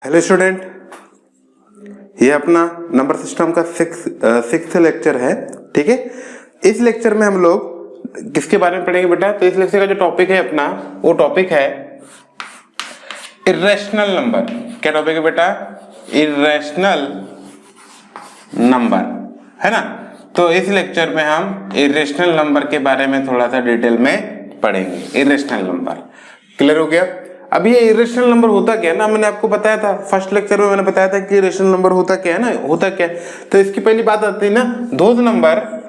Hello student, ये अपना number system का सिक्स्थ लेक्चर है। ठीक है, इस लेक्चर में हम लोग किसके बारे में पढ़ेंगे बेटा? तो इस लेक्चर का जो टॉपिक है अपना, वो टॉपिक है इर्रेशनल नंबर। क्या टॉपिक है बेटा? इर्रेशनल नंबर, है ना। तो इस लेक्चर में हम इर्रेशनल नंबर के बारे में थोड़ा सा डिटेल में पढ़ेंगे। इर्रेशनल नंबर क्लियर हो गया? अब ये इरेशनल नंबर होता क्या है ना, मैंने आपको बताया था फर्स्ट लेक्चर में, मैंने बताया था कि इरेशनल नंबर होता क्या है ना, होता क्या है। तो इसकी पहली बात आती है ना, those number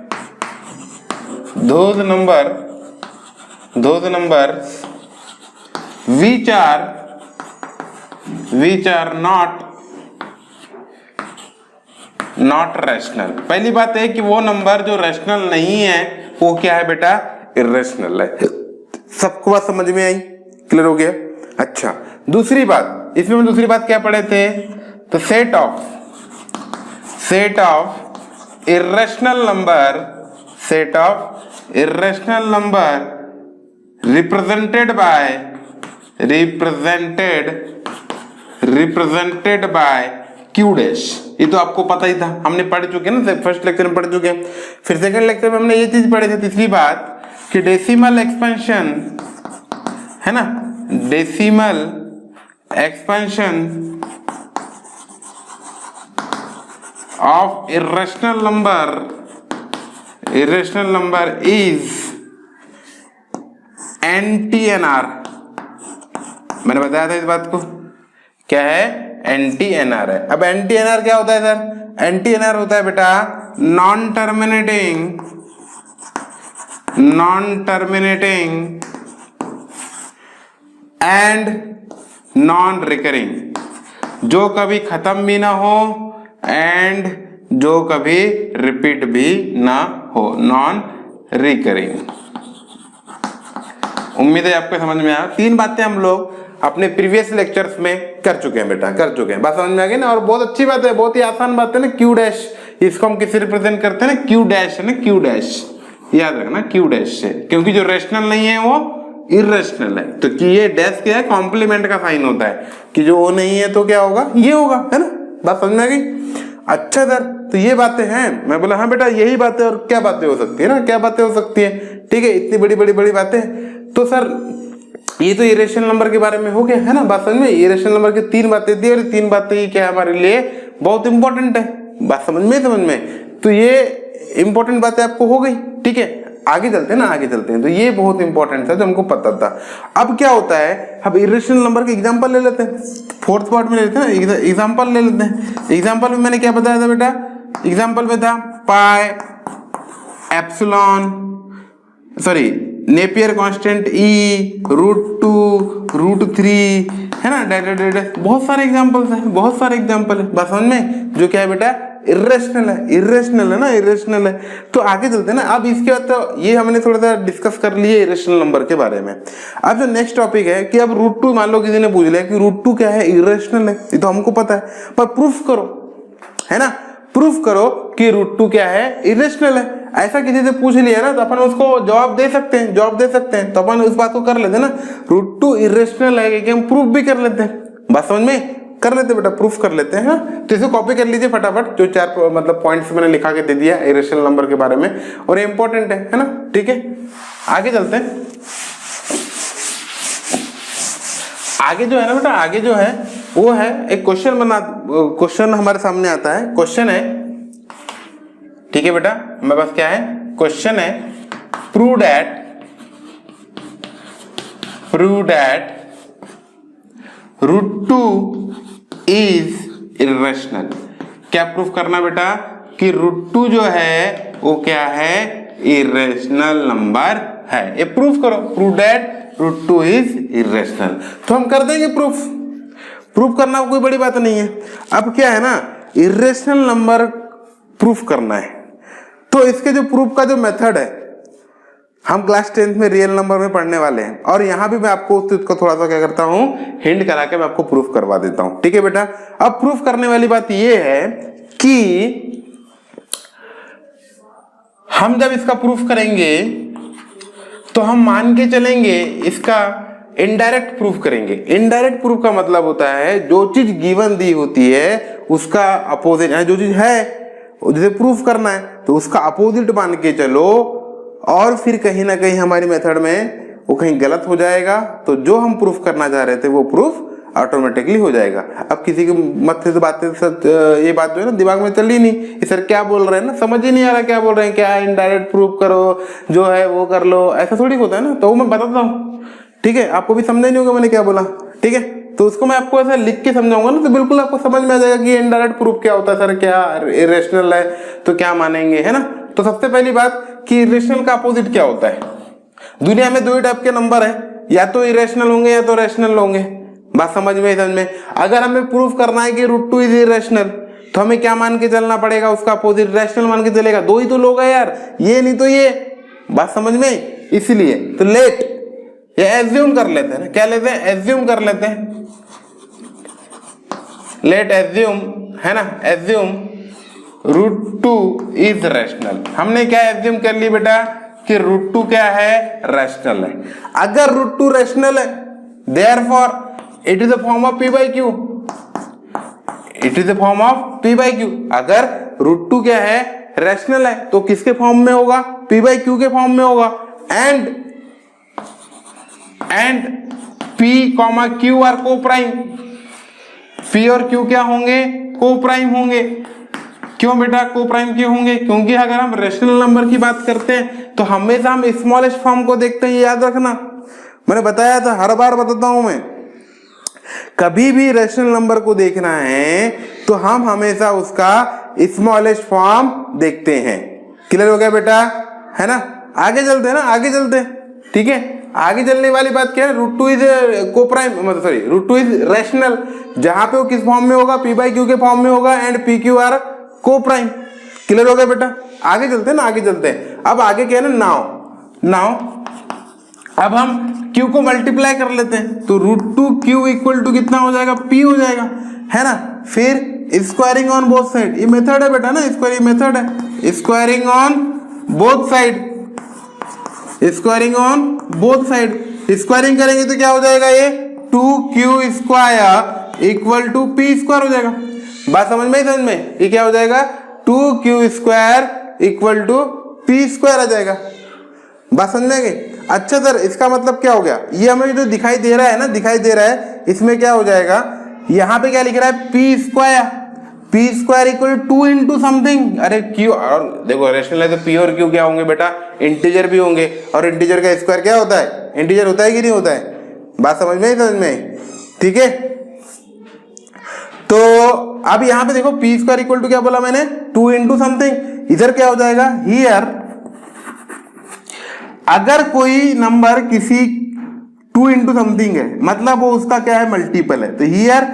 which are not rational. पहली बात है कि वो नंबर जो रैशनल नहीं है वो क्या है बेटा? इरेशनल है। सबको बात समझ में आई? क्लियर हो गया? अच्छा, दूसरी बात, इसमें हम दूसरी बात क्या पढ़े थे? तो set of irrational number represented by Q dash. ये तो आपको पता ही था, हमने पढ़ चुके हैं ना, फर्स्ट लेक्चर में पढ़ चुके हैं। फिर सेकंड लेक्चर में हमने ये चीज पढ़े थे, तीसरी बात, कि डेसिमल एक्सपेंशन है ना, decimal expansion of irrational number is anti-NR. मैंने बताया था इस बात को, क्या है? एंटी-एनआर है। अब एंटी-एनआर क्या होता है सर? एंटी-एनआर होता है बेटा non terminating and non recurring, जो कभी खत्म भी ना हो एंड जो कभी रिपीट भी ना हो, नॉन रिकरिंग। उम्मीद है आपको समझ में आया। तीन बातें हम लोग अपने प्रीवियस लेक्चर्स में कर चुके हैं बेटा, कर चुके हैं। बात समझ में आ गई ना? और बहुत अच्छी बात है, बहुत ही आसान बात है ना। क्यू डैश, इसको हम किससे रिप्रेजेंट करते हैं ना? क्यू डैश है ना, क्यू डैश, याद रखना क्यू डैश से, क्योंकि जो रेशनल नहीं है वो इर्रेशनल है। तो कि ये डैश क्या है? कॉम्प्लीमेंट का साइन होता है, कि जो वो नहीं है तो क्या होगा? ये होगा, है ना। बात समझ में आ गई? अच्छा सर, तो ये बातें हैं। मैं बोला हाँ बेटा यही बातें, और क्या बातें हो सकती है ना, क्या बातें हो सकती है। ठीक है, इतनी बड़ी बड़ी बड़ी बातें। तो सर ये तो इरेशनल नंबर के बारे में हो गया, है ना। बात समझ में? इरेशनल नंबर की तीन बातें दी, और तीन बातें ये क्या हमारे लिए बहुत इंपॉर्टेंट है। बात समझ में? तो ये इंपॉर्टेंट बातें आपको हो गई। ठीक है, आगे चलते हैं ना, आगे चलते हैं। तो ये बहुत इंपॉर्टेंट था जो हमको पता था। अब क्या होता है, अब इरेशनल नंबर के एग्जांपल ले लेते हैं, फोर्थ पार्ट में ले लेते हैं ना, एग्जांपल ले लेते हैं। एग्जांपल में मैंने क्या बताया था बेटा? एग्जांपल में था पाई, एप्सिलॉन, सॉरी नेपियर कांस्टेंट, ई, √2, √3, है ना, बहुत सारे एग्जांपल्स हैं, बहुत सारे एग्जांपल है। बात समझ में? जो क्या है बेटा? इरेशनल है ना, इरेशनल है। तो आगे चलते हैं ना। अब इसके बाद तो ये हमने थोड़ा सा डिस्कस कर लिए इरेशनल नंबर के बारे में। अब जो नेक्स्ट टॉपिक है कि अब √2, मान लो किसी ने पूछ लिया कि √2 क्या है? इरेशनल है। ये तो हमको पता है, पर प्रूफ करो, है ना, प्रूफ करो कि √2 क्या है? इरेशनल है। ऐसा किसी से पूछ लिया ना, तो अपन उसको जवाब दे सकते हैं, तो अपन उस बात को कर लेते हैं ना, √2 इरेशनल है, कि हम प्रूफ भी कर लेते हैं। बात समझ में? कर लेते बेटा, प्रूफ कर लेते हैं। तो इसे कॉपी कर लीजिए फटाफट, जो चार मतलब पॉइंट्स मैंने लिखा के दे दिया इरेशनल नंबर के बारे में, और ये इंपॉर्टेंट है ना। ठीक है, आगे चलते हैं। आगे जो है ना बेटा, आगे जो है वो है एक क्वेश्चन हमारे सामने आता है। क्वेश्चन है, ठीक है बेटा, मेरे पास क्या है? क्वेश्चन है, प्रूव दैट √2 इज इरेशनल। क्या प्रूफ करना बेटा? कि √2 जो है वो क्या है? इरेशनल नंबर है। ये प्रूफ करो, प्रूव दैट √2 इज इरेशनल। तो हम कर देंगे प्रूफ करना कोई बड़ी बात नहीं है। अब क्या है ना, इरेशनल नंबर प्रूफ करना है, तो इसके जो प्रूफ का जो मेथड है, हम क्लास 10th में रियल नंबर में पढ़ने वाले हैं, और यहां भी मैं आपको उस चीज को थोड़ा सा क्या करता हूं, हिंट करा के मैं आपको प्रूफ करवा देता हूं। ठीक है बेटा, अब प्रूफ करने वाली बात यह है कि हम जब इसका प्रूफ करेंगे तो हम मान के चलेंगे इसका इनडायरेक्ट प्रूफ करेंगे। इनडायरेक्ट प्रूफ का मतलब होता है जो चीज गिवन दी होती है उसका अपोजिट, जो चीज है जिसे प्रूफ करना है तो उसका अपोजिट मान के चलो, और फिर कहीं ना कहीं हमारी मेथड में वो कहीं गलत हो जाएगा तो जो हम प्रूफ करना चाह रहे थे वो प्रूफ ऑटोमेटिकली हो जाएगा। अब किसी के मत से बातें ये बात जो है ना दिमाग में चली नहीं, सर क्या बोल रहे हैं ना, समझ ही नहीं आ रहा क्या बोल रहे हैं, क्या इनडायरेक्ट प्रूफ करो जो है वो कर लो, ऐसा थोड़ी होता है ना। तो वो मैं बताता हूँ, ठीक है, आपको भी समझा नहीं होगा मैंने क्या बोला, ठीक है। तो उसको मैं आपको ऐसा लिख के समझाऊंगा ना तो बिल्कुल आपको समझ में आ जाएगा कि इनडायरेक्ट प्रूफ क्या होता है, सर क्या इरेशनल है तो क्या मानेंगे, है ना। तो सबसे पहली बात कि इरेशनल का अपोजिट क्या होता है। दुनिया में दो ही टाइप के नंबर है, या तो इरेशनल होंगे या तो रैशनल होंगे। बात समझ में। अगर हमें प्रूफ करना है कि √2 इज इरेशनल तो हमें क्या मान के चलना पड़ेगा, उसका अपोजिट रैशनल मान के चलेगा। दो ही तो लोग हैं यार, ये नहीं तो ये, बात समझ में। इसलिए तो लेट ये एज्यूम कर लेते हैं ना, क्या लेते हैं, एज्यूम कर लेते हैं, लेट एज्यूम, है ना, एज्यूम √2 इज रैशनल। हमने क्या एज्यूम कर ली बेटा कि √2 क्या है, रैशनल है। अगर √2 रैशनल है therefore it is a form of p/q, it is a form of p/q। अगर √2 क्या है, रैशनल है तो किसके फॉर्म में होगा, p/q के फॉर्म में होगा। एंड p, q आर को प्राइम, p और q क्या होंगे, को प्राइम होंगे। क्यों बेटा को प्राइम क्यों होंगे, क्योंकि अगर हम रैशनल नंबर की बात करते हैं तो हमेशा हम स्मॉलेस्ट फॉर्म को देखते हैं, याद रखना, मैंने बताया था, हर बार बताता हूं मैं। कभी भी रैशनल नंबर को देखना है तो हम हमेशा उसका स्मॉलेस्ट फॉर्म देखते हैं। क्लियर हो गया बेटा, है ना। आगे चलते हैं ना, आगे चलते हैं, ठीक है। आगे चलने वाली बात क्या है, √2 इज को प्राइम, मतलब सॉरी √2 इज रैशनल, जहां पे वो किस फॉर्म में होगा, p/q के फॉर्म में होगा, एंड p/q आर को प्राइम। क्लियर हो गया बेटा, आगे चलते हैं ना, आगे चलते हैं। अब आगे क्या है ना, नाउ अब हम q को मल्टीप्लाई कर लेते हैं तो √2q इक्वल टू कितना हो जाएगा, p हो जाएगा, है ना। फिर स्क्वायरिंग ऑन बोथ साइड, ये मेथड है बेटा ना, स्क्वायरिंग मेथड है, squaring on both side, squaring on both side. Squaring करेंगे तो क्या हो जाएगा, ये 2q square equal to p square हो जाएगा। बात समझ में, ये क्या हो जाएगा, 2q square equal to p square आ जाएगा। बात समझ में आ गई। अच्छा सर इसका मतलब क्या हो गया, ये हमें जो दिखाई दे रहा है ना, दिखाई दे रहा है, इसमें क्या हो जाएगा, यहाँ पे क्या लिख रहा है, p square equal 2 into something. अरे q, और देखो रैशनल है तो p और q क्या होंगे बेटा, इंटीजर भी होंगे, और इंटीजर का स्क्वायर क्या होता है, इंटीजर होता है कि नहीं होता है। बात समझ में, ठीक है। तो अब यहाँ पे देखो p स्क्वायर इक्वल टू क्या बोला मैंने, 2 इंटू समथिंग। इधर क्या हो जाएगा, हियर अगर कोई नंबर किसी 2 इंटू समथिंग है मतलब वो उसका क्या है, मल्टीपल है, तो here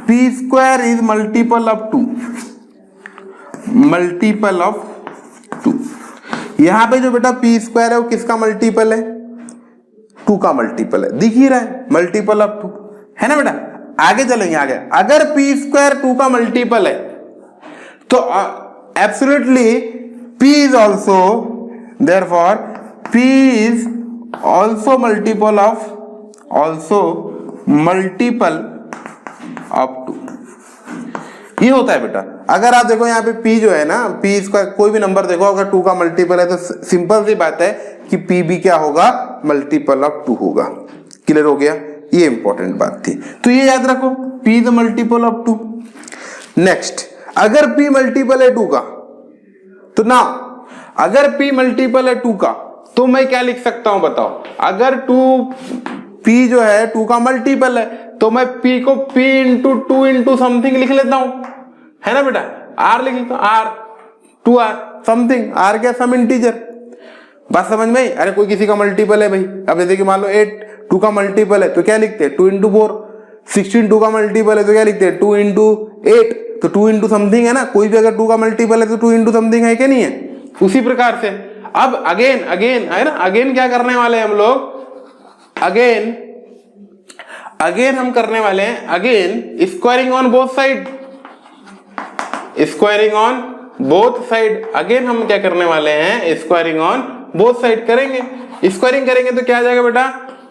p square is multiple of 2, multiple of 2। यहां पे जो बेटा p स्क्वायर है वो किसका मल्टीपल है, 2 का मल्टीपल है, दिख ही रहा है, मल्टीपल ऑफ 2, है ना बेटा। आगे चलेंगे, आगे अगर p स्क्वायर 2 का मल्टीपल है तो absolutely p is also, therefore p is also multiple of 2। ये होता है बेटा। अगर आप देखो यहाँ पे p जो है ना, p इसका कोई भी नंबर देखो अगर 2 का मल्टीपल है तो सिंपल सी बात है कि p भी क्या होगा, मल्टीपल ऑफ 2 होगा। क्लियर हो गया, ये इंपॉर्टेंट बात थी, तो ये याद रखो, p is multiple of 2। Next, अगर p मल्टीपल है 2 का तो ना, अगर p मल्टीपल है 2 का तो मैं क्या लिख सकता हूं बताओ। अगर p जो है 2 का मल्टीपल है तो मैं p को p इंटू 2 इंटू समथिंग लिख लेता हूं, है ना बेटा, r लिख लेता हूं, r 2r समथिंग, r क्या, सम इंटीजर। बात समझ में। अरे कोई किसी का मल्टीपल है भाई, अब जैसे कि मान लो 8 2 का मल्टीपल है तो क्या लिखते हैं, 2 इंटू 4। 16 2 का मल्टीपल है तो क्या लिखते हैं, 2 इंटू 8, तो 2 इंटू समथिंग है ना। कोई भी अगर 2 का मल्टीपल है तो 2 इंटू समथिंग है क्या, नहीं है। उसी प्रकार से अब अगेन है ना, अगेन क्या करने वाले हैं हम लोग, अगेन हम करने वाले हैं, again squaring on both side, squaring on both side. Again हम क्या करने वाले हैं, स्क्वायरिंग ऑन बोथ साइड करेंगे। स्क्वायरिंग करेंगे तो क्या आ जाएगा बेटा,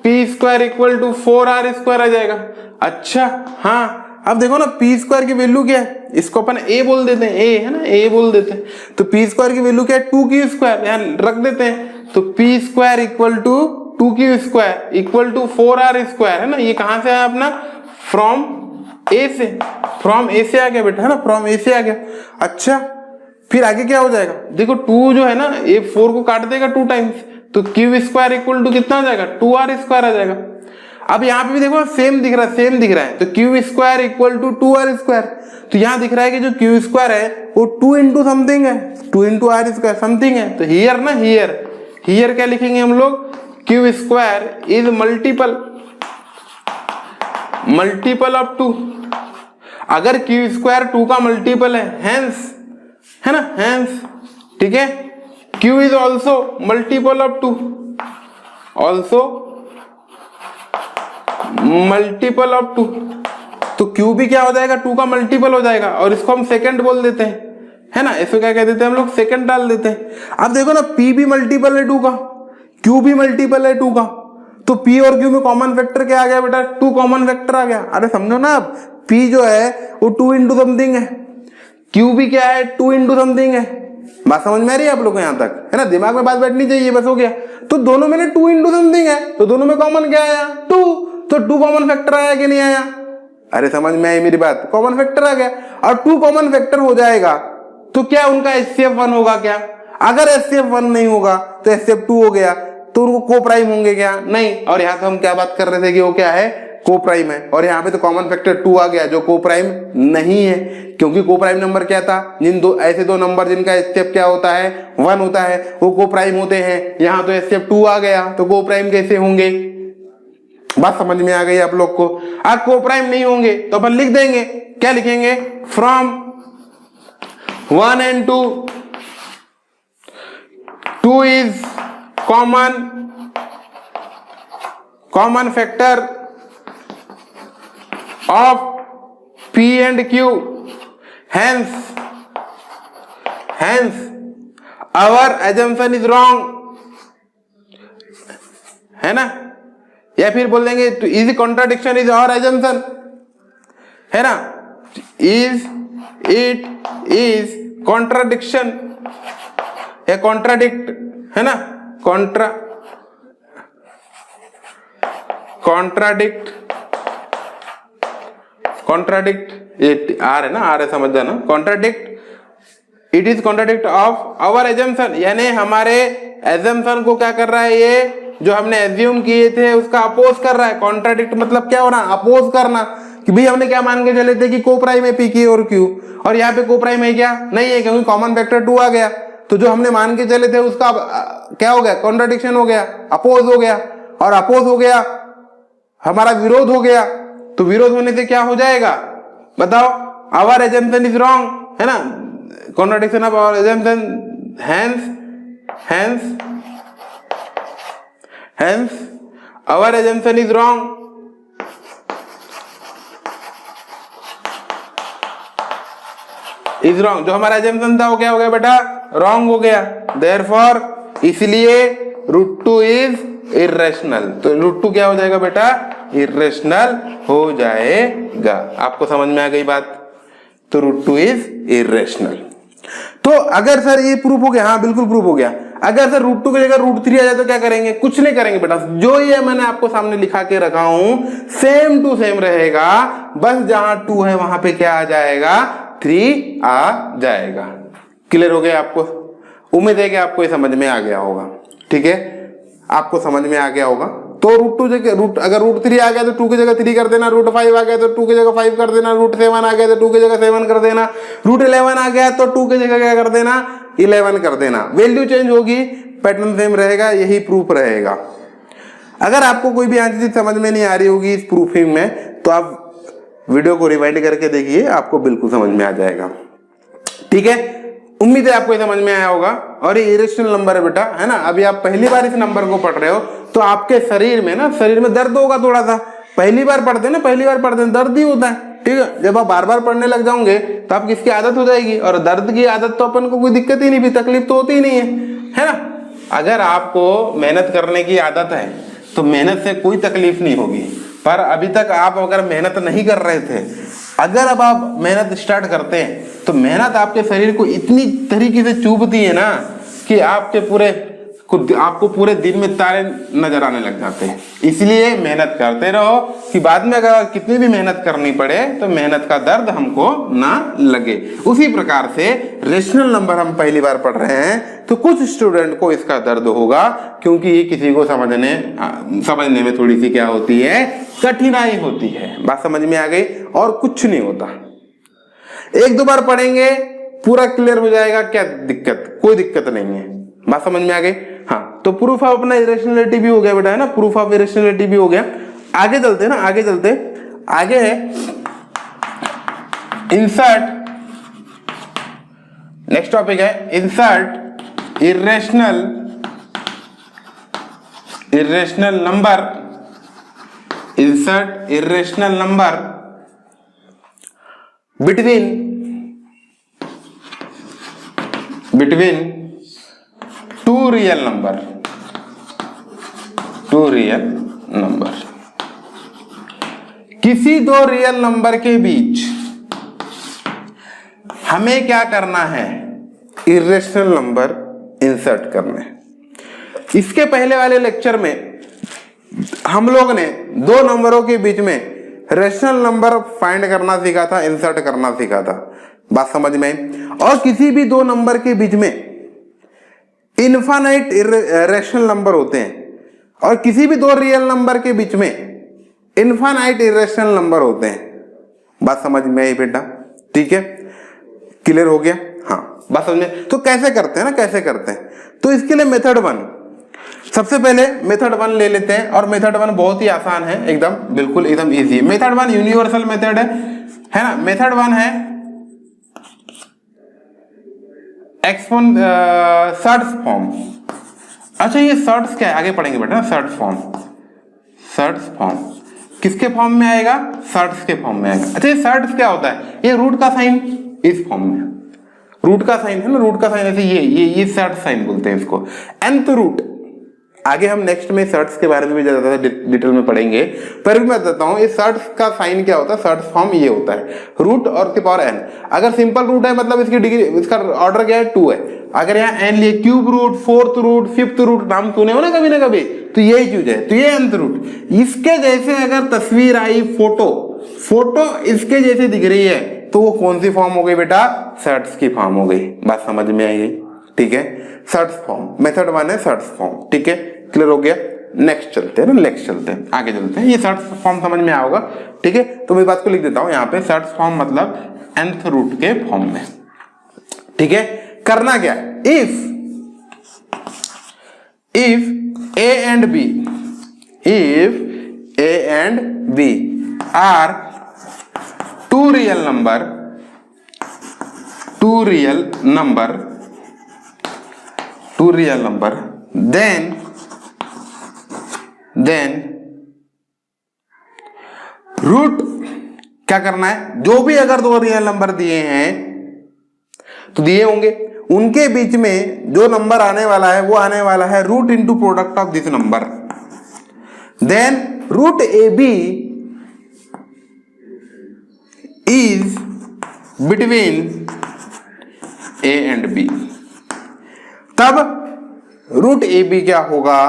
P square equal to 4r square आ जाएगा। अच्छा हाँ, अब देखो ना पी स्क्वायर की वैल्यू क्या है, इसको अपन a बोल देते हैं, a है ना, a बोल देते हैं। तो पी स्क्वायर की वैल्यू क्या है, 2q स्क्वायर, यहाँ रख देते हैं। तो P square equal to 2q square equal to 4r square, है ना। ये कहां से आया अपना, फ्रॉम a से, फ्रॉम a से आ गया बेटा, है ना, फ्रॉम a से आ गया। अच्छा फिर आगे क्या हो जाएगा, देखो 2 जो है ना, ये 4 को काट देगा 2 टाइम्स, तो q स्क्वायर इक्वल टू कितना आ जाएगा, 2r स्क्वायर आ जाएगा। अब यहाँ पे भी देखो सेम दिख रहा है, सेम दिख रहा है, तो q square equal to 2r square. तो यहाँ दिख रहा है कि जो q स्क्वायर है वो 2 इंटू समथिंग है, 2 इंटू r स्क्वायर समथिंग है। तो हियर ना, हियर क्या लिखेंगे हम लोग, q square is multiple of 2। अगर q स्क्वायर 2 का मल्टीपल है, हेंस, है ना, हेंस, ठीक है, q is also multiple of 2, also multiple of 2। तो q भी क्या हो जाएगा, 2 का मल्टीपल हो जाएगा, और इसको हम सेकंड बोल देते हैं, है ना, इसको क्या कह देते हैं हम लोग, सेकंड डाल देते हैं। अब देखो ना p भी मल्टीपल है 2 का, q भी मल्टीपल है 2 का, तो p और q में कॉमन फैक्टर क्या आ गया बेटा, 2 कॉमन फैक्टर आ गया। अरे समझो ना, अब p जो है वो 2 इंटू समथिंग है, q भी क्या है, 2 इंटू समथिंग है। बात समझ में आ रही है आप लोग को यहाँ तक, है ना, दिमाग में बात बैठनी चाहिए, बस हो गया। तो दोनों में 2 इंटू समथिंग है, तो दोनों में कॉमन क्या आया, 2, तो 2 कॉमन फैक्टर आया कि नहीं आया, अरे समझ में आई मेरी बात, कॉमन फैक्टर आ गया। और 2 कॉमन फैक्टर हो जाएगा तो क्या उनका HCF 1 होगा क्या, अगर HCF 1 नहीं होगा तो HCF 2 हो गया, तो उनको को प्राइम होंगे क्या, नहीं। और यहाँ तो हम क्या बात कर रहे थे कि वो क्या है, को प्राइम है, और यहाँ पे तो कॉमन फैक्टर 2 आ गया जो को प्राइम नहीं है, क्योंकि को प्राइम नंबर क्या था, जिन दो ऐसे दो नंबर जिनका HCF क्या होता है, 1 होता है, वो को प्राइम होते हैं। यहाँ तो HCF 2 आ गया, तो को प्राइम कैसे होंगे, बात समझ में आ गई आप लोग को। अब को प्राइम नहीं होंगे तो अपन लिख देंगे, क्या लिखेंगे, from 1 and 2 is common factor of p and q, hence our assumption is wrong, है ना। या फिर बोल देंगे is contradiction is our assumption, है ना, इट इज कॉन्ट्राडिक्शन या कॉन्ट्राडिक्ट, है ना, कॉन्ट्राडिक्ट ये आर है ना, आर है समझ जाना, contradict, it is contradict of our assumption, यानी हमारे एजम्पशन को क्या कर रहा है, ये जो हमने एज्यूम किए थे उसका अपोज कर रहा है। कॉन्ट्राडिक्ट मतलब क्या हो रहा है, अपोज करना, कि भाई हमने क्या मान के चले थे कि को प्राइम है पी की और क्यू, और यहाँ पे को प्राइम है क्या, नहीं है, क्योंकि कॉमन फैक्टर 2 आ गया। तो जो हमने मान के चले थे उसका क्या हो गया, कॉन्ट्राडिक्शन हो गया, अपोज हो गया, और अपोज हो गया हमारा विरोध हो गया। तो विरोध होने से क्या हो जाएगा बताओ, आवर एजम्पशन इज रॉन्ग, है ना, contradiction of our assumption, hence our assumption is wrong, जो हमारा assumption था वो क्या हो गया बेटा, wrong हो गया। therefore इसलिए √2 is irrational, तो √2 क्या हो जाएगा बेटा, irrational हो जाएगा। आपको समझ में आ गई बात, तो √2 is irrational। तो अगर सर ये प्रूफ हो गया, हाँ बिल्कुल प्रूफ हो गया। अगर सर √2 की जगह √3 आ जाए तो क्या करेंगे, कुछ नहीं करेंगे बेटा, जो ये मैंने आपको सामने लिखा के रखा हूं सेम टू सेम रहेगा, बस जहां 2 है वहां पे क्या आ जाएगा, 3 आ जाएगा। क्लियर हो गया आपको, उम्मीद है कि आपको ये समझ में आ गया होगा, ठीक है, आपको समझ में आ गया होगा। तो √2 जगह अगर √3 आ गया तो 2 की जगह 3 कर देना, √5 आ गया तो 2 की जगह 5 कर देना, √7 आ गया तो 2 की जगह 7 कर देना, √11 आ गया तो 2 की जगह क्या कर देना, 11 कर देना। वैल्यू चेंज होगी, पैटर्न सेम रहेगा, यही प्रूफ रहेगा। अगर आपको कोई भी चीज समझ में नहीं आ रही होगी इस प्रूफिंग में, तो आप वीडियो को रिवाइंड करके देखिए, आपको बिल्कुल समझ में आ जाएगा, ठीक है। उम्मीद है आपको ये समझ में आया होगा। और ये इरेशनल नंबर है बेटा, है ना, अभी आप पहली बार इस नंबर को पढ़ रहे हो तो आपके शरीर में दर्द होगा थोड़ा सा, पहली बार पढ़ते हैं दर्द ही होता है, ठीक है। जब आप बार बार पढ़ने लग जाओगे तो आपकी इसकी आदत हो जाएगी, और दर्द की आदत तो अपन को कोई दिक्कत ही नहीं, भी तकलीफ तो होती ही नहीं है ना। अगर आपको मेहनत करने की आदत है तो मेहनत से कोई तकलीफ नहीं होगी। पर अभी तक आप अगर मेहनत नहीं कर रहे थे, अगर अब आप मेहनत स्टार्ट करते हैं तो मेहनत आपके शरीर को इतनी तरीके से चुभती है ना कि आपको पूरे दिन में तारे नजर आने लग जाते हैं। इसलिए मेहनत करते रहो कि बाद में अगर कितनी भी मेहनत करनी पड़े तो मेहनत का दर्द हमको ना लगे। उसी प्रकार से रेशनल नंबर हम पहली बार पढ़ रहे हैं तो कुछ स्टूडेंट को इसका दर्द होगा, क्योंकि ये किसी को समझने में थोड़ी सी क्या होती है, कठिनाई होती है। बात समझ में आ गई? और कुछ नहीं होता, एक दो बार पढ़ेंगे पूरा क्लियर हो जाएगा। क्या दिक्कत? कोई दिक्कत नहीं है। बात समझ में आ गई? हाँ, तो प्रूफ ऑफ अपना इरेशनलिटी भी हो गया बेटा, है ना, प्रूफ ऑफ इरेशनलिटी भी हो गया। आगे चलते हैं ना, आगे है इंसर्ट। नेक्स्ट टॉपिक है insert irrational number. Insert irrational number between two real number. किसी दो रियल नंबर के बीच हमें क्या करना है? इरेशनल नंबर इंसर्ट करने। इसके पहले वाले लेक्चर में हम लोग ने दो नंबरों के बीच में रेशनल नंबर फाइंड करना सीखा था, इंसर्ट करना सीखा था। बात समझ में? और किसी भी दो नंबर के बीच में इनफाइनाइट रेशनल नंबर होते हैं, और किसी भी दो रियल नंबर के बीच में इनफाइनाइट इरेशनल नंबर होते हैं। बात समझ में आई बेटा? ठीक है, क्लियर हो गया? हाँ, बात समझ में? तो कैसे करते हैं ना, कैसे करते हैं? तो इसके लिए मेथड 1, सबसे पहले मेथड 1 ले लेते हैं। और मेथड 1 बहुत ही आसान है, एकदम बिल्कुल एकदम इजी। मेथड 1 यूनिवर्सल मेथड है ना। मेथड 1 है सर्ट्स फॉर्म। अच्छा, ये सर्ट्स क्या है आगे पढ़ेंगे बेटा। सर्ट्स फॉर्म किसके फॉर्म में आएगा? सर्ट्स के फॉर्म में आएगा। अच्छा, ये सर्ट्स क्या होता है? ये रूट का साइन इस फॉर्म में, रूट का साइन है ना, रूट का साइन ऐसे ये सर्ट साइन बोलते हैं इसको। nth रूट, आगे हम नेक्स्ट में सर्ट्स के बारे में भी ज्यादा डिटेल में पढ़ेंगे, पर मैं बताता हूं ये सर्ट्स का साइन क्या होता है। सर्ट्स फॉर्म ये होता है रूट और की पावर n। अगर सिंपल रूट है मतलब इसकी डिग्री, इसका ऑर्डर क्या है? 2 है। अगर यहाँ n लिए cube root, fourth root, fifth root नाम सुने हो ना कभी ना कभी, तो यही चीज है। तो ये nth रूट। इसके जैसे अगर तस्वीर आई, फोटो इसके जैसे दिख रही है, तो वो कौन सी फॉर्म हो गई बेटा? सर्ट्स की फॉर्म हो गई। बात समझ में आई गई? ठीक है, सर्ट्स फॉर्म मेथड 1 है, सर्ट्स फॉर्म। ठीक है, क्लियर हो गया? नेक्स्ट चलते हैं, आगे चलते हैं। ये सर्ट्स फॉर्म समझ में आओगा? ठीक है, तो मैं बात को लिख देता हूं यहाँ पे। सर्ट्स फॉर्म मतलब nth रूट के फॉर्म में। ठीक है, करना क्या है? इफ a and b are two real number, then root क्या करना है? जो भी अगर दो रियल नंबर दिए हैं तो दिए होंगे, उनके बीच में जो नंबर आने वाला है वो आने वाला है root into product of this number. Then root A B is between A and B. तब रूट ए बी क्या होगा?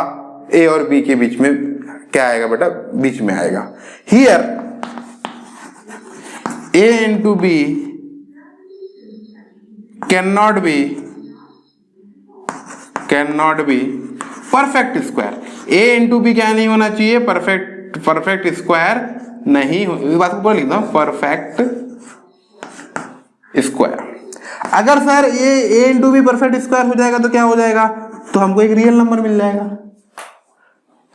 ए और बी के बीच में क्या आएगा बेटा? बीच में आएगा। Here A into B cannot be perfect square. a into B क्या नहीं होना चाहिए? परफेक्ट स्क्वायर नहीं हो। इस बात को पूरा लिखता हूं, परफेक्ट स्क्वायर। अगर सर ये a into be perfect square हो जाएगा तो क्या हो जाएगा? तो हमको एक रियल नंबर मिल जाएगा।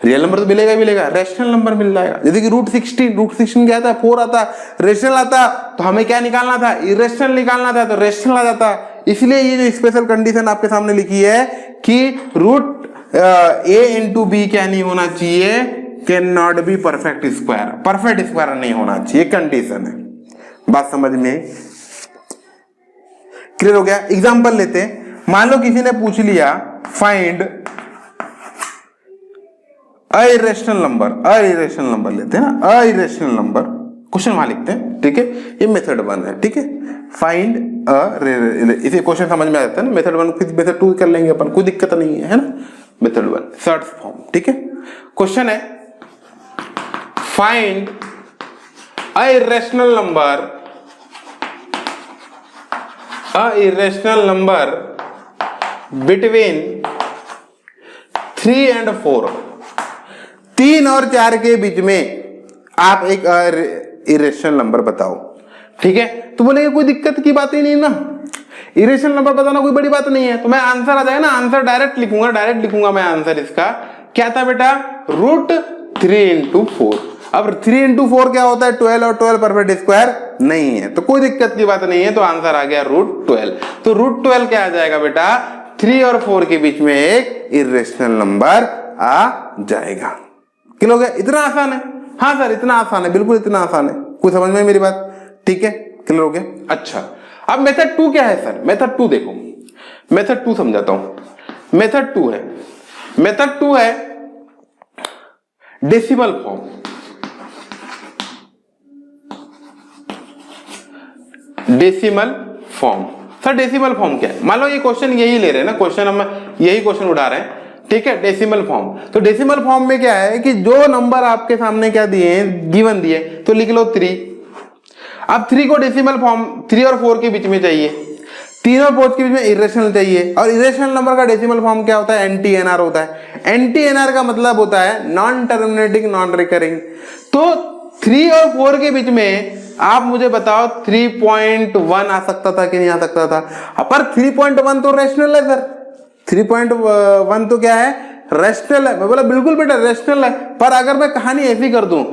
रियल नंबर तो मिलेगा, रेशनल नंबर मिल जाएगा। जैसे कि रूट 16 क्या आता है? 4 आता। रेशनल आता तो हमें क्या निकालना था? इरेशनल निकालना था, तो रेशनल आ जाता। इसलिए ये जो स्पेशल कंडीशन आपके सामने लिखी है कि रूट ए इंटू बी क्या नहीं होना चाहिए? Can not be perfect square नहीं होना चाहिए, कंडीशन है। बात समझ में क्लियर हो गया? एग्जाम्पल लेते हैं। मान लो किसी ने पूछ लिया फाइंड अइरेशनल नंबर लेते हैं ना, अइरेशनल नंबर, क्वेश्चन वहां लिखते हैं, ठीक है। ये मेथड 1 है, ठीक है। फाइंड इसे क्वेश्चन समझ में आता है ना। मेथड 1 फिर मेथड 2 कर लेंगे अपन, कोई दिक्कत नहीं है ना। मेथड 1 सर्च फॉर्म, ठीक है। क्वेश्चन है फाइंड अइरेशनल नंबर बिटवीन 3 and 4, 3 और 4 के बीच में आप एक इरेशनल नंबर बताओ, ठीक है। तो बोलेंगे कोई दिक्कत की बात ही नहीं ना, इरेशनल नंबर बताना कोई बड़ी बात नहीं है। तो मैं आंसर आ जाएगा ना, आंसर डायरेक्ट लिखूंगा मैं। आंसर इसका क्या था बेटा, √3 into 4। अब 3 into 4 क्या होता है, 12, और 12 परफेक्ट स्क्वायर नहीं है, तो कोई दिक्कत की बात नहीं है। तो आंसर आ गया √12। तो √12 क्या आ जाएगा बेटा, 3 और 4 के बीच में एक इरेशनल नंबर आ जाएगा। क्लियर हो गया? इतना आसान है? हाँ सर इतना आसान है, बिल्कुल इतना आसान है। कोई समझ में मेरी बात? ठीक है, क्लियर हो गया? अच्छा, अब मेथड 2 क्या है सर? मेथड 2 देखो, मेथड 2 समझाता हूं। मेथड 2 है decimal form. Decimal form, sir decimal form क्या है? मान लो ये क्वेश्चन यही ले रहे हैं ना, क्वेश्चन हम यही क्वेश्चन उठा रहे हैं, ठीक है। डेसिमल फॉर्म, तो डेसिमल फॉर्म में क्या है कि जो नंबर आपके सामने क्या दिए हैं, गिवन दिए, तो लिख लो 3। अब 3 को डेसिमल फॉर्म 3 और 4 के बीच में चाहिए, 3 और 4 के बीच में इरेशनल चाहिए। और इरेशनल नंबर का डेसिमल फॉर्म क्या होता है, NTNR होता है। NTNR का मतलब होता है नॉन टर्मिनेटिंग नॉन रिकरिंग। तो 3 और 4 के बीच में आप मुझे बताओ 3.1 आ सकता था कि नहीं आ सकता था? पर 3.1 तो रेशनल है सर, 3.1 तो क्या है, रेशनल है। मैं बोला बिल्कुल बेटा रेशनल है। पर अगर मैं कहानी ऐसी कर दूं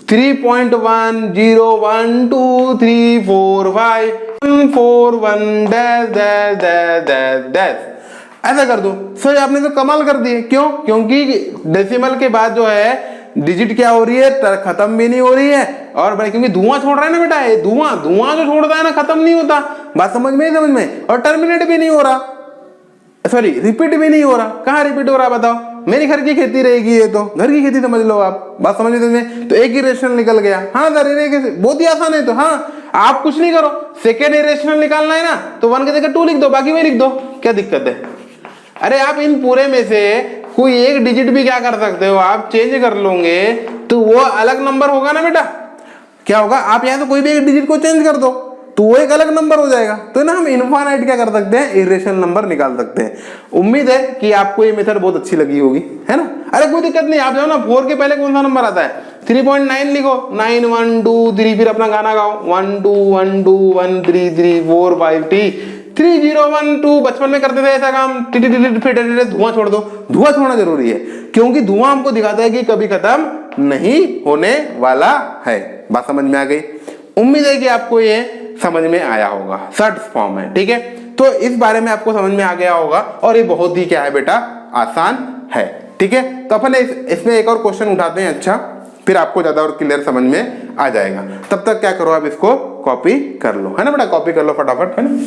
3.1 0 1 2 3 4 5 4 1 dash dash dash dash dash ऐसा कर दूं, सर आपने तो कमाल कर दिए। क्यों? क्योंकि डेसिमल के बाद जो है डिजिट क्या हो रही है, खत्म भी नहीं हो रही है। और क्योंकि धुआं छोड़ रहा है ना बेटा, ये धुआं जो छोड़ता है ना, खत्म नहीं होता। बात समझ में, और टर्मिनेट भी नहीं हो रहा, सॉरी रिपीट भी नहीं हो रहा। कहाँ रिपीट हो रहा बताओ? मेरी घर की खेती रहेगी, ये तो घर की खेती समझ लो आप। बात समझ में? तो एक इरेशनल निकल गया। हाँ सर बहुत ही आसान है। तो हाँ, आप कुछ नहीं करो, सेकेंड इरेशनल निकालना है ना, तो 1 की जगह 2 लिख दो, बाकी वही लिख दो, क्या दिक्कत है? अरे आप इन पूरे में से कोई एक डिजिट भी क्या कर सकते हो, आप चेंज कर लोगे तो वो अलग नंबर होगा ना बेटा। क्या होगा, आप यहाँ तो कोई भी एक डिजिट को चेंज कर दो तो वो एक अलग नंबर हो जाएगा। तो ना हम इनफाइनाइट क्या कर सकते हैं, इरेशनल नंबर निकाल सकते हैं। उम्मीद है कि आपको ये मेथड बहुत अच्छी लगी होगी, है ना। अरे कोई दिक्कत नहीं, आप जाओ ना 4 के पहले कौन सा नंबर आता है, 3.9 लिखो, 9 1 2 3, फिर अपना गाना गाओ 1 2 1 2 1 3 3 4 5 T 3 0 1 2। बचपन में करते थे ऐसा काम, फिर धुआं छोड़ दो। धुआं छोड़ना जरूरी है, क्योंकि धुआं हमको दिखाता है कि कभी खत्म नहीं होने वाला है। बात समझ में आ गई? उम्मीद है कि आपको ये समझ में आया होगा। सर्च फॉर्म है, ठीक है। तो इस बारे में आपको समझ में आ गया होगा, और ये बहुत ही क्या है बेटा, आसान है, ठीक है। तो अपन इसमें एक और क्वेश्चन उठाते हैं, अच्छा, फिर आपको ज्यादा और क्लियर समझ में आ जाएगा। तब तक क्या करो, आप इसको कॉपी कर लो, है ना बेटा। कॉपी कर लो फटाफट, है ना,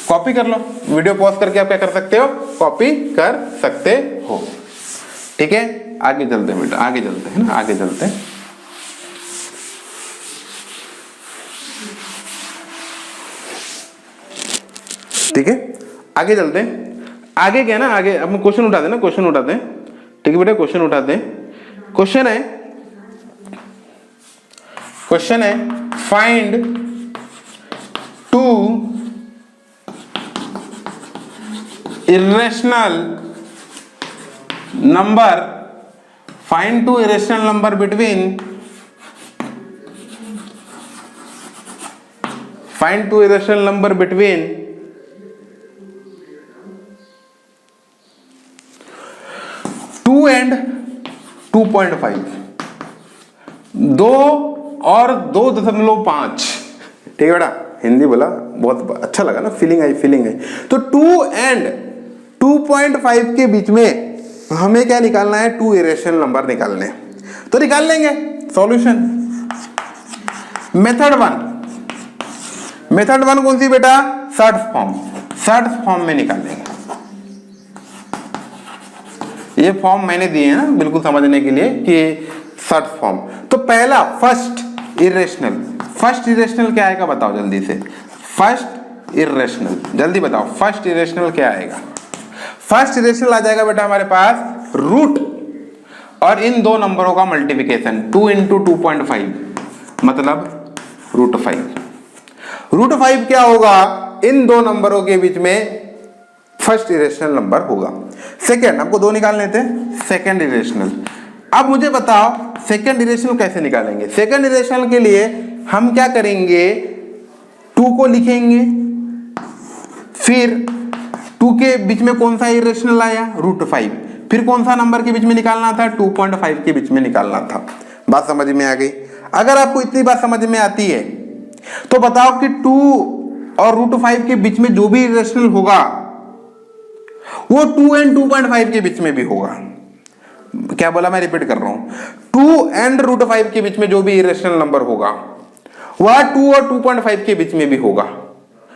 कॉपी कर लो। वीडियो पॉज करके आप क्या कर सकते हो, कॉपी कर सकते हो, ठीक है। आगे चलते हैं बेटा, आगे चलते हैं ना, आगे चलते हैं। ठीक है, आगे चलते हैं। आगे क्या ना, आगे हम क्वेश्चन उठाते हैं ना, क्वेश्चन उठाते हैं, ठीक है बेटा। क्वेश्चन उठाते हैं। क्वेश्चन है find 2 irrational number, find 2 irrational number between 2 and 2.5, 2 और 2.5, ठीक है बेटा। हिंदी बोला बहुत अच्छा लगा ना, फीलिंग आई। तो 2 and 2.5 के बीच में हमें क्या निकालना है, 2 इरेशनल नंबर निकालने। तो निकाल लेंगे। सॉल्यूशन मेथड 1 कौन सी बेटा, सर्च फॉर्म में निकाल लेंगे। ये फॉर्म मैंने दिए हैं ना बिल्कुल समझने के लिए कि शॉर्ट फॉर्म। तो पहला फर्स्ट इरेशनल क्या आएगा बताओ जल्दी से। फर्स्ट इरेशनल जल्दी बताओ, फर्स्ट इरेशनल क्या आएगा। फर्स्ट इरेशनल आ जाएगा बेटा हमारे पास रूट और इन दो नंबरों का मल्टीप्लिकेशन 2 × 2.5 मतलब √5। √5 क्या होगा, इन दो नंबरों के बीच में फर्स्ट इरेशनल नंबर होगा। सेकंड, आपको दो निकालने थे, सेकंड इरेशनल। अब मुझे बताओ सेकंड इरेशनल कैसे निकालेंगे। सेकंड इरेशनल के लिए हम क्या करेंगे, 2 को लिखेंगे, फिर 2 के बीच में कौन सा इरेशनल आया, √5, फिर कौन सा नंबर के बीच में निकालना था, 2.5 के बीच में निकालना था। बात समझ में आ गई। अगर आपको इतनी बात समझ में आती है तो बताओ कि 2 और √5 के बीच में जो भी इरेशनल होगा वो 2 और 2.5 के बीच में भी होगा। क्या बोला, मैं रिपीट कर रहा हूं, 2 और √5 के बीच में जो भी इरेशनल नंबर होगा वह 2 और 2.5 के बीच में भी होगा।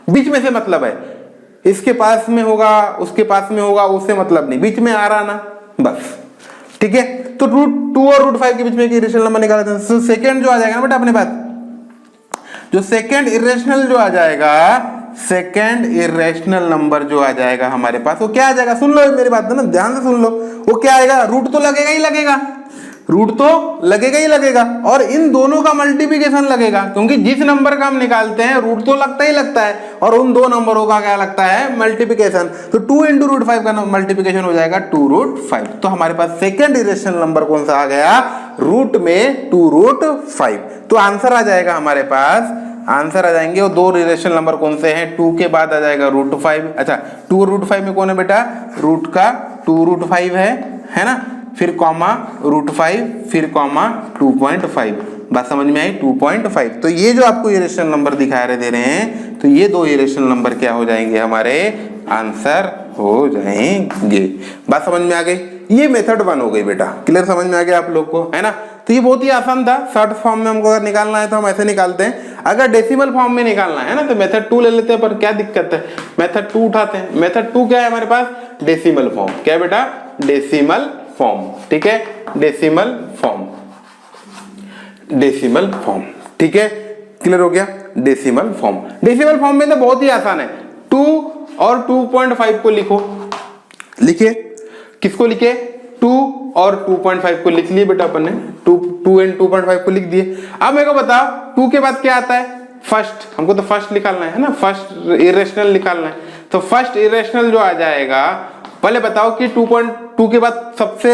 बीच में से मतलब है इसके पास में होगा उसके पास में होगा, उससे मतलब नहीं, बीच में आ रहा ना बस, ठीक है। तो 2 और √5 के बीच में इरेशनल नंबर निकालते हैं। तो सेकंड जो आ जाएगा ना बेटा अपने पास, जो सेकंड इरेशनल जो आ जाएगा, सेकंड इरेशनल नंबर जो आ जाएगा हमारे पास, वो क्या आ जाएगा, सुन लो मेरी बात ना, ध्यान से सुन लो। वो क्या आएगा, रूट तो लगेगा ही लगेगा, रूट तो लगेगा ही लगेगा, और इन दोनों का मल्टीप्लिकेशन लगेगा, क्योंकि जिस नंबर का हम निकालते हैं रूट तो लगता ही लगता है, और उन दो नंबरों का क्या लगता है, मल्टीप्लिकेशन। तो 2 × √5 का मल्टीप्लिकेशन हो जाएगा 2√5। तो हमारे पास सेकंड इरेशनल नंबर कौन सा आ गया, रूट में 2√5। तो आंसर आ जाएगा हमारे पास, आंसर आ जाएंगे वो दो इरेशनल नंबर कौन से हैं, 2 के बाद आ जाएगा √5। अच्छा 2 और √5 में कौन है बेटा, रूट का 2√5 है ना, फिर कॉमा √5, फिर कॉमा 2.5। बात समझ में आई, 2.5। तो ये जो आपको इरेशनल नंबर दिखा रहे दे रहे हैं, तो ये दो इरेशनल नंबर क्या हो जाएंगे, हमारे आंसर हो जाएंगे। बात समझ में आ गई। ये मेथड 1 हो गई बेटा, क्लियर, समझ में आ गया आप लोग को, है ना। तो ये बहुत ही आसान था। शॉर्ट फॉर्म में हमको अगर निकालना है तो हम ऐसे निकालते हैं, अगर डेसिमल फॉर्म में निकालना है ना तो मेथड 2 ले लेते हैं, पर क्या दिक्कत है, मेथड 2 उठाते हैं। मेथड 2 क्या है हमारे पास, डेसिमल फॉर्म। क्या है बेटा, डेसिमल फॉर्म, ठीक है, डेसिमल फॉर्म, डेसिमल फॉर्म, ठीक है, क्लियर हो गया। डेसिमल फॉर्म, डेसिमल फॉर्म में तो बहुत ही आसान है, 2 और 2.5 को लिखो, लिखिए, किसको लिखे, 2 और 2.5 को लिख लिए बेटा अपन ने, 2 और 2.5 को लिख दिए। अब मेरे को बताओ 2 के बाद क्या आता है, फर्स्ट, हमको तो फर्स्ट निकालना है ना, फर्स्ट इरेशनल निकालना है। तो फर्स्ट इरेशनल जो आ जाएगा, पहले बताओ कि 2.2 के बाद सबसे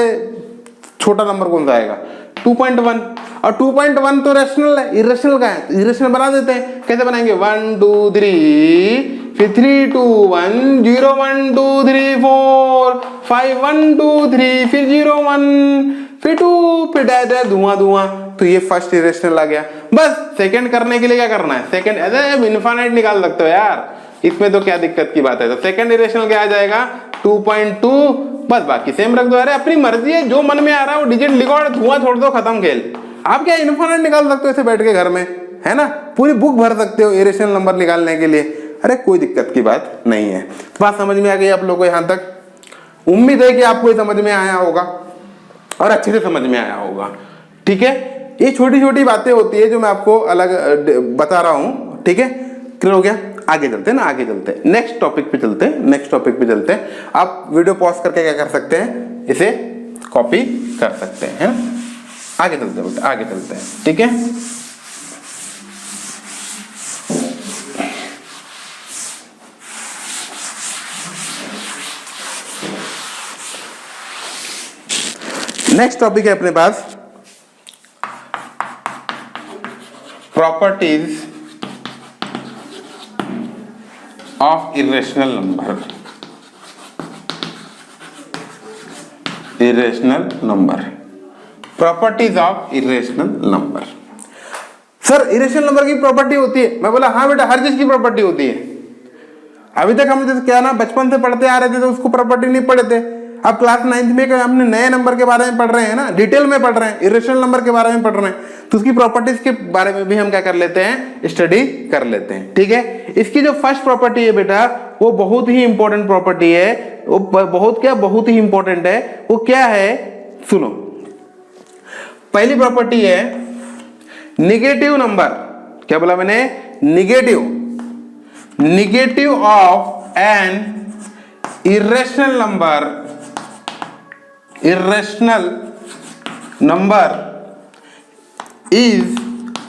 छोटा नंबर कौन सा आएगा, 2.1, और 2.1 तो रेशनल है, इरेशनल का है, इरेशनल बना देते हैं। कैसे बनाएंगे, 1 2 3, फिर 3 2 1 0 1 2 3 4 5 1 2 3, फिर 0 1, फिर 2, फिर डैश धुआं धुआं। तो ये फर्स्ट इरेशनल आ गया। बस सेकंड करने के लिए क्या करना है, सेकंड ऐसे इनफाइनाइट निकाल सकते हो यार, इसमें तो क्या दिक्कत की बात है। तो सेकंड इरेशनल क्या आ जाएगा, 2.2, बस बाकी सेम रख दो। अरे अपनी मर्जी है, जो मन में आ रहा है वो डिजिट लिखो और धुआं छोड़ दो, खत्म खेल। आप क्या इनफाइनाइट निकाल सकते हो ऐसे बैठ के घर में, है ना, पूरी बुक भर सकते हो इरेशनल नंबर निकालने के लिए। अरे कोई दिक्कत की बात नहीं है। बात समझ में आ गई आप लोगों को यहाँ तक। उम्मीद है कि आपको ये समझ में आया होगा और अच्छे से समझ में आया होगा, ठीक है। ये छोटी छोटी बातें होती है जो मैं आपको अलग बता रहा हूँ, ठीक है, क्लियर हो गया। आगे चलते हैं ना, आगे चलते हैं, नेक्स्ट टॉपिक पे चलते हैं, नेक्स्ट टॉपिक पे चलते हैं। आप वीडियो पॉज करके क्या कर सकते हैं, इसे कॉपी कर सकते हैं, है ना। आगे चलते हैं, आगे चलते हैं, ठीक है। नेक्स्ट टॉपिक है अपने पास properties of irrational number, irrational number, properties of irrational number. Sir irrational number की प्रॉपर्टी होती है, मैं बोला हाँ बेटा, हर चीज की प्रॉपर्टी होती है। अभी तक हम जैसे क्या ना बचपन से पढ़ते आ रहे थे तो उसको प्रॉपर्टी नहीं पढ़े थे। अब क्लास 9th में हमने नए नंबर के बारे में पढ़ रहे हैं ना, डिटेल में पढ़ रहे हैं, इरेशनल नंबर के बारे में पढ़ रहे हैं, तो उसकी प्रॉपर्टीज के बारे में भी हम क्या कर लेते हैं, स्टडी कर लेते हैं, ठीक है। इसकी जो फर्स्ट प्रॉपर्टी है बेटा वो बहुत ही इंपॉर्टेंट प्रॉपर्टी है, वो बहुत ही इंपॉर्टेंट है। वो क्या है सुनो। पहली प्रॉपर्टी है निगेटिव नंबर, क्या बोला मैंने, negative of an irrational number is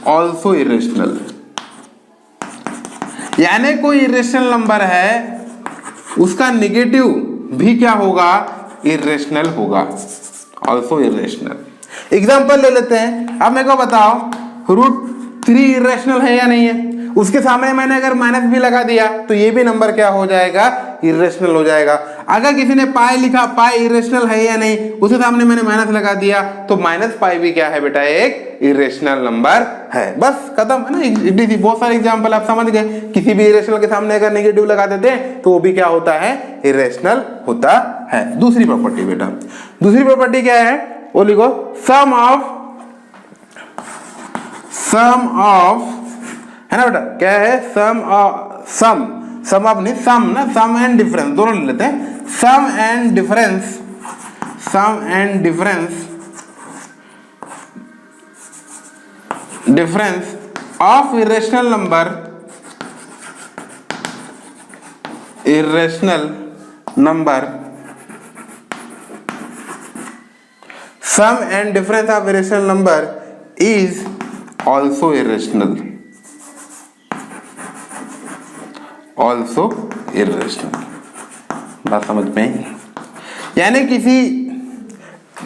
also irrational. यानी कोई इरेशनल नंबर है उसका निगेटिव भी क्या होगा, इरेशनल होगा, ऑल्सो इरेशनल। एग्जाम्पल ले लेते हैं। अब मेरे को बताओ √3 इरेशनल है या नहीं है। उसके सामने मैंने अगर माइनस भी लगा दिया तो ये भी नंबर क्या हो जाएगा, इरेशनल हो जाएगा। अगर किसी ने पाई लिखा, पाई इरेशनल है या नहीं, उसके सामने मैंने माइनस लगा दिया तो -पाई भी क्या है बेटा, एक इरेशनल नंबर है। बस खत्म है ना। बहुत सारे एग्जांपल आप समझ गए। किसी भी इरेशनल के सामने अगर नेगेटिव लगा देते हैं तो वो भी क्या होता है, इरेशनल होता है। दूसरी प्रॉपर्टी बेटा, दूसरी प्रॉपर्टी क्या है वो लिखो, सम ऑफ है ना बेटा, क्या है, सम ऑफ नहीं, सम एंड डिफरेंस दोनों ले लेते हैं। Sum and difference of irrational number sum and difference of irrational number is also irrational, बात समझ में। यानी किसी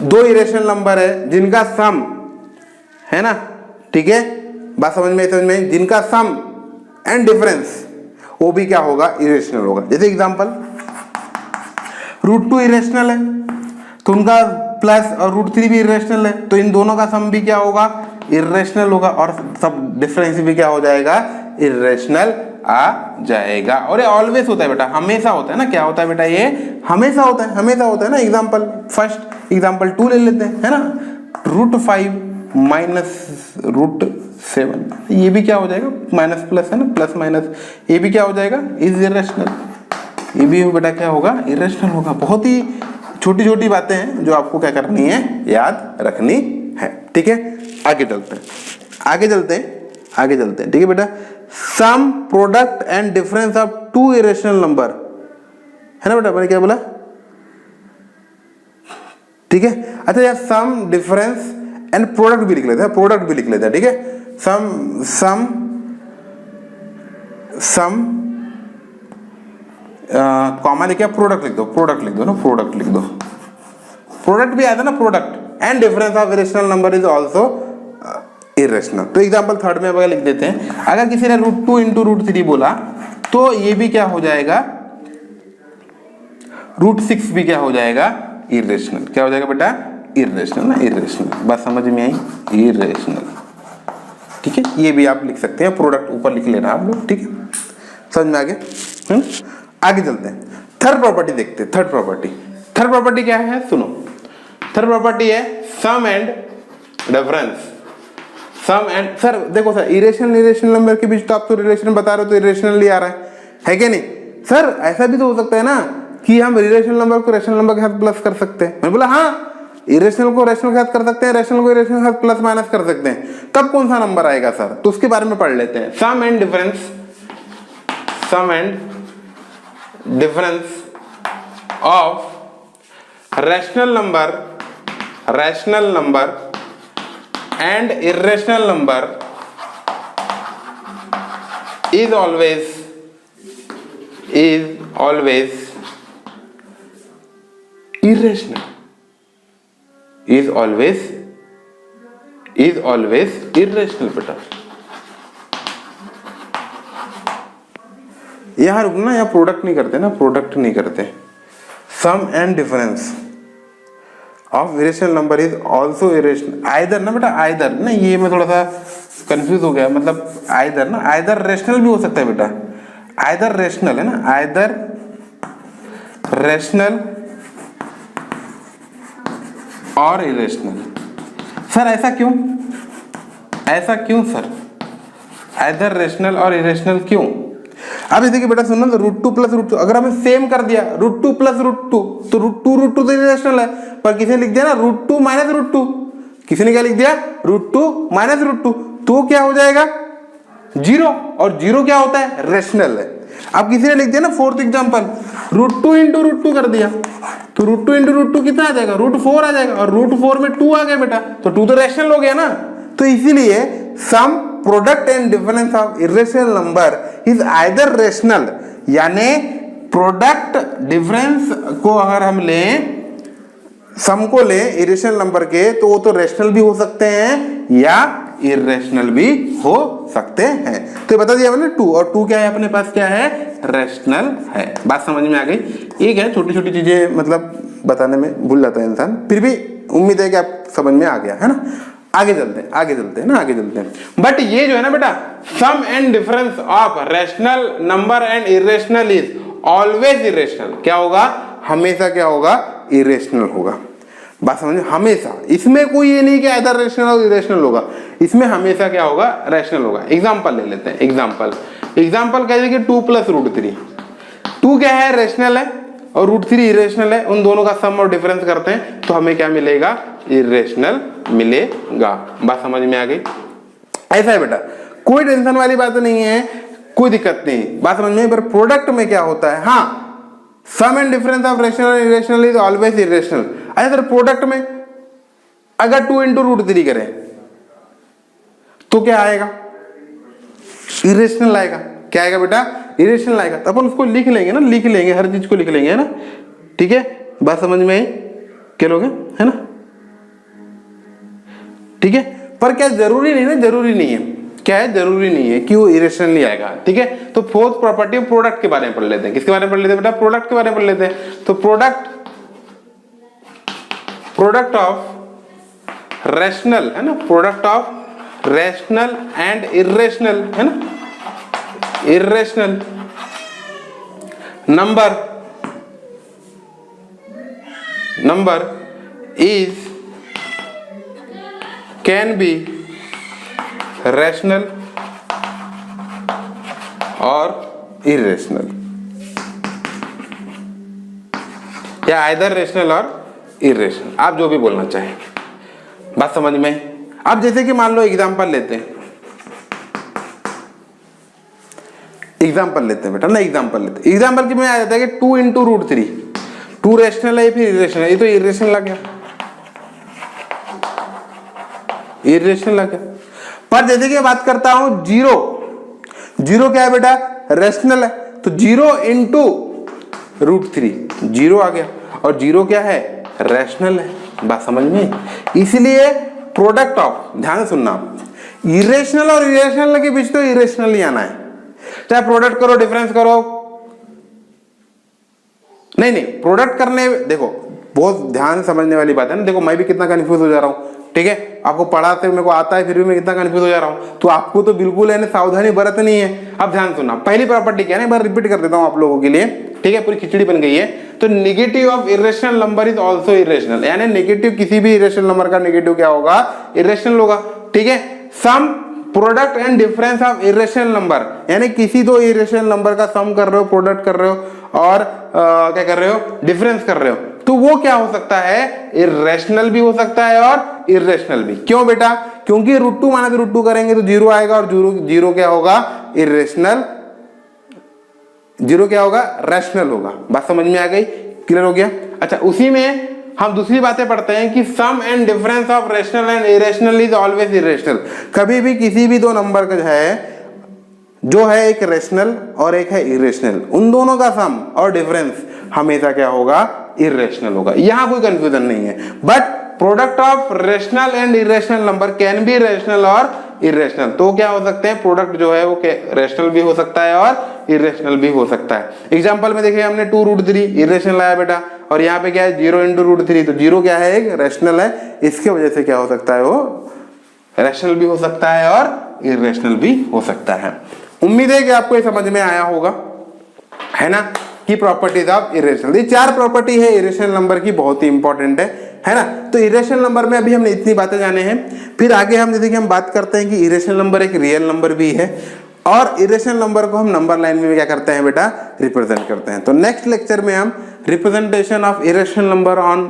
दो इरेशनल नंबर है जिनका सम है ना, ठीक है, बात समझ में, जिनका सम एंड डिफरेंस वो भी क्या होगा, इरेशनल होगा। जैसे एग्जांपल √2 इरेशनल है तो उनका प्लस और √3 भी इरेशनल है तो इन दोनों का सम भी क्या होगा, इरेशनल होगा, और सब डिफरेंस भी क्या हो जाएगा, इरेशनल आ जाएगा। और ये ऑलवेज होता है बेटा, हमेशा होता है ना। क्या होता है बेटा, ये हमेशा होता है ना। एग्जांपल फर्स्ट, एग्जांपल 2 ले लेते हैं, है ना। √5 -√7, ये भी क्या हो जाएगा, माइनस प्लस है ना, प्लस माइनस, ये भी क्या हो जाएगा, इज इरेशनल। ये भी बेटा क्या होगा, इरेशनल होगा। बहुत ही छोटी छोटी बातें हैं जो आपको क्या करनी है, याद रखनी है। ठीक है, आगे चलते हैं, ठीक है बेटा। Sum product and difference of 2 irrational number, है ना बेटा, मैंने क्या बोला, ठीक है। अच्छा यार, सम डिफरेंस एंड प्रोडक्ट भी लिख लेते हैं, ठीक है। सम कॉमा लिखा, प्रोडक्ट लिख दो ना, प्रोडक्ट भी आता ना, product and difference of irrational number is also irrational. तो एग्जांपल थर्ड में अगर लिख देते हैं, अगर किसी ने √2 × √3 बोला तो ये भी क्या हो जाएगा, √6 भी क्या हो जाएगा, इरेशनल। क्या हो जाएगा बेटा, इरेशनल ना, इरेशनल। बात समझ में आई, इरेशनल, ठीक है। ये भी आप लिख सकते हैं, प्रोडक्ट ऊपर लिख लेना आप लोग, ठीक है, समझ में आ गया। आगे चलते हैं, थर्ड प्रॉपर्टी देखते हैं। थर्ड प्रॉपर्टी क्या है, सुनो। थर्ड प्रॉपर्टी है सम एंड डिफरेंस। सर देखो सर, इरेशनल नंबर के बीच तो आप तो रिलेशन बता रहे हो, तो इरेशनल ही आ रहा है कि नहीं। सर ऐसा भी तो हो सकता है ना कि हम इरेशनल नंबर को रेशनल नंबर के साथ प्लस कर सकते हैं। मैंने बोला हाँ, इरेशनल को रेशनल के साथ कर सकते हैं, रेशनल को इरेशनल के साथ प्लस माइनस कर सकते हैं। तब कौन सा नंबर आएगा सर, तो उसके बारे में पढ़ लेते हैं। Sum and difference of rational number and irrational number is always irrational, irrational बेटा। यहाँ रुकना, यहाँ प्रोडक्ट नहीं करते, sum and difference of irrational number is also irrational. Either ना बेटा, आइदर ना, ये मैं थोड़ा सा कंफ्यूज हो गया, मतलब आइदर ना, आइदर रेशनल भी हो सकता है बेटा, आइदर रेशनल है ना, आइदर रेशनल और इरेशनल। सर ऐसा क्यों सर, आइदर रेशनल और इरेशनल क्यों? अब देखिए बेटा सुनो तो √2 प्लस √2 अगर हमें सेम कर दिया √2 प्लस √2 तो √2 तो इरेशनल है, पर किसी ने लिख दिया ना √2 माइनस √2, किसी ने क्या लिख दिया √2 माइनस √2, तो क्या हो जाएगा 0, और 0 क्या होता है रेशनल है। अब किसी ने लिख दिया ना फोर्थ एग्जांपल √2 इंटू √2 कर दिया, तो √2 इंटू √2 कितना आ जाएगा √4 आ जाएगा, और √4 में 2 आ गया बेटा, तो 2 तो रेशनल हो गया ना। तो इसीलिए sum product and difference of irrational number is either rational, यानी प्रोडक्ट डिफरेंस को अगर हम लें, सम को लें इरेशनल नंबर के, तो वो तो रेशनल भी हो सकते हैं या इरेशनल भी हो सकते हैं। तो बता दिया मैंने 2, और 2 क्या है अपने पास, क्या है रेशनल है। बात समझ में आ गई। एक है छोटी छोटी चीजें मतलब बताने में भूल जाता है इंसान, फिर भी उम्मीद है कि आप समझ में आ गया है ना। आगे चलते हैं आगे चलते हैं। बट ये जो है ना बेटा sum and difference of rational number and irrational is always irrational. क्या होगा हमेशा, क्या होगा इरेशनल होगा। बात समझ, हमेशा, इसमें कोई ये नहीं कि इधर रेशनल और इरेशनल होगा, इसमें हमेशा क्या होगा रेशनल होगा। एग्जांपल ले लेते हैं, एग्जांपल कह कि 2 प्लस √3, 2 क्या है रेशनल है और √3 इरेशनल है, उन दोनों का सम और डिफरेंस करते हैं तो हमें क्या मिलेगा इरेशनल मिलेगा। बात समझ में आ गई। ऐसा है बेटा, कोई टेंशन वाली बात नहीं है, कोई दिक्कत नहीं, बात समझ में। पर प्रोडक्ट में क्या होता है, हाँ sum and difference of rational and irrational is always irrational. अच्छा सर प्रोडक्ट में अगर 2 इंटू √3 करें तो क्या आएगा इरेशनल आएगा। क्या आएगा बेटा इरेशनल आएगा। तो अपन उसको लिख लेंगे ना, लिख लेंगे, हर चीज को लिख लेंगे है ना, ठीक है। बात समझ में आई क्या लोग है ना, ठीक है। पर क्या जरूरी नहीं ना, जरूरी नहीं है, क्या है जरूरी नहीं है कि वो इरेशनली आएगा, ठीक है। तो फोर्थ प्रॉपर्टी प्रोडक्ट के बारे में पढ़ लेते हैं। किसके बारे में पढ़ लेते हैं बेटा, प्रोडक्ट के बारे में पढ़ लेते हैं। तो प्रोडक्ट ऑफ रेशनल है ना, product of rational and irrational है ना, irrational number is can be rational और इरेशनल, या आइदर रेशनल और इरेशनल, आप जो भी बोलना चाहें। बात समझ में। अब जैसे कि मान लो एग्जांपल लेते हैं, बेटा ना, एग्जांपल की में आ जाता है कि 2 इंटू √3, 2 रेशनल है फिर इरेशनल है, ये तो इरेशनल आ गया, इरेशनल आ गया। पर जैसे कि बात करता हूं जीरो क्या है बेटा रेशनल है, तो 0 इंटू √3 0 आ गया, और 0 क्या है रेशनल है। बात समझ में। इसलिए प्रोडक्ट ऑफ, ध्यान सुनना, इरेशनल और इरेशनल के बीच तो इरेशनल ही आना है, चाहे प्रोडक्ट करो डिफरेंस करो, नहीं प्रोडक्ट करने, देखो बहुत ध्यान समझने वाली बात है ना। देखो मैं भी कितना कंफ्यूज हो जा रहा हूं, ठीक है, आपको पढ़ाते मेरे को आता है फिर भी मैं कितना कंफ्यूज हो जा रहा हूं, तो आपको तो बिल्कुल है ना सावधानी बरतनी है। अब ध्यान सुनना, पहली प्रॉपर्टी क्या है, एक बार रिपीट कर देता हूं आप लोगों के लिए, ठीक है, पूरी खिचड़ी बन गई है। तो negative of irrational number is also irrational, यानी नेगेटिव किसी भी इरेशनल नंबर का नेगेटिव क्या होगा इरेशनल होगा, ठीक है। Sum product and difference of irrational number, यानी किसी दो इरेशनल नंबर का सम कर रहे हो, प्रोडक्ट कर रहे हो और क्या कर रहे हो डिफरेंस कर रहे हो, तो वो क्या हो सकता है इरेशनल भी हो सकता है और इरेशनल भी। क्यों बेटा, क्योंकि √2 माइनस √2 करेंगे तो 0 आएगा, और जीरो क्या होगा इरेशनल, 0 क्या होगा रैशनल होगा। बात समझ में आ गई, क्लियर हो गया। अच्छा उसी में हम दूसरी बातें पढ़ते हैं कि sum and difference of rational and irrational is always irrational. कभी भी किसी भी दो नंबर का जो है एक रेशनल और एक है इरेशनल, उन दोनों का सम और डिफरेंस हमेशा क्या होगा इरेशनल होगा, यहां कोई कंफ्यूजन नहीं है। But product of rational and irrational number can be rational और इरेशनल, तो क्या हो सकते हैं प्रोडक्ट जो है वो रेशनल भी हो सकता है और इरेशनल भी हो सकता है। एग्जांपल में देखिए हमने 2 √3 इरेशनल आया बेटा, और यहाँ पे क्या है 0 इंटू √3, तो 0 क्या है एक रेशनल है, इसके वजह से क्या हो सकता है वो रेशनल भी हो सकता है और इरेशनल भी हो सकता है। उम्मीद है कि आपको ये समझ में आया होगा, है ना, कि प्रॉपर्टीज ऑफ इरेशनल। ये 4 प्रॉपर्टी है इरेशनल नंबर की, बहुत ही इंपॉर्टेंट है ना। तो इरेशनल नंबर में अभी हमने इतनी बातें जाने हैं, फिर आगे हम जैसे कि हम बात करते हैं कि इरेशनल नंबर एक रियल नंबर भी है, और इरेशनल नंबर को हम नंबर लाइन में क्या करते हैं बेटा, रिप्रेजेंट करते हैं। तो नेक्स्ट लेक्चर में हम representation of irrational number on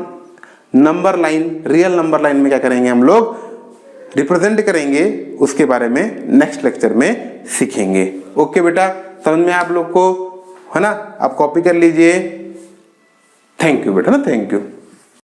number line, real number line में क्या करेंगे, हम लोग रिप्रेजेंट करेंगे, उसके बारे में नेक्स्ट लेक्चर में सीखेंगे। ओके बेटा, समझ में आप लोग को, है ना, आप कॉपी कर लीजिए। थैंक यू बेटा ना, थैंक यू।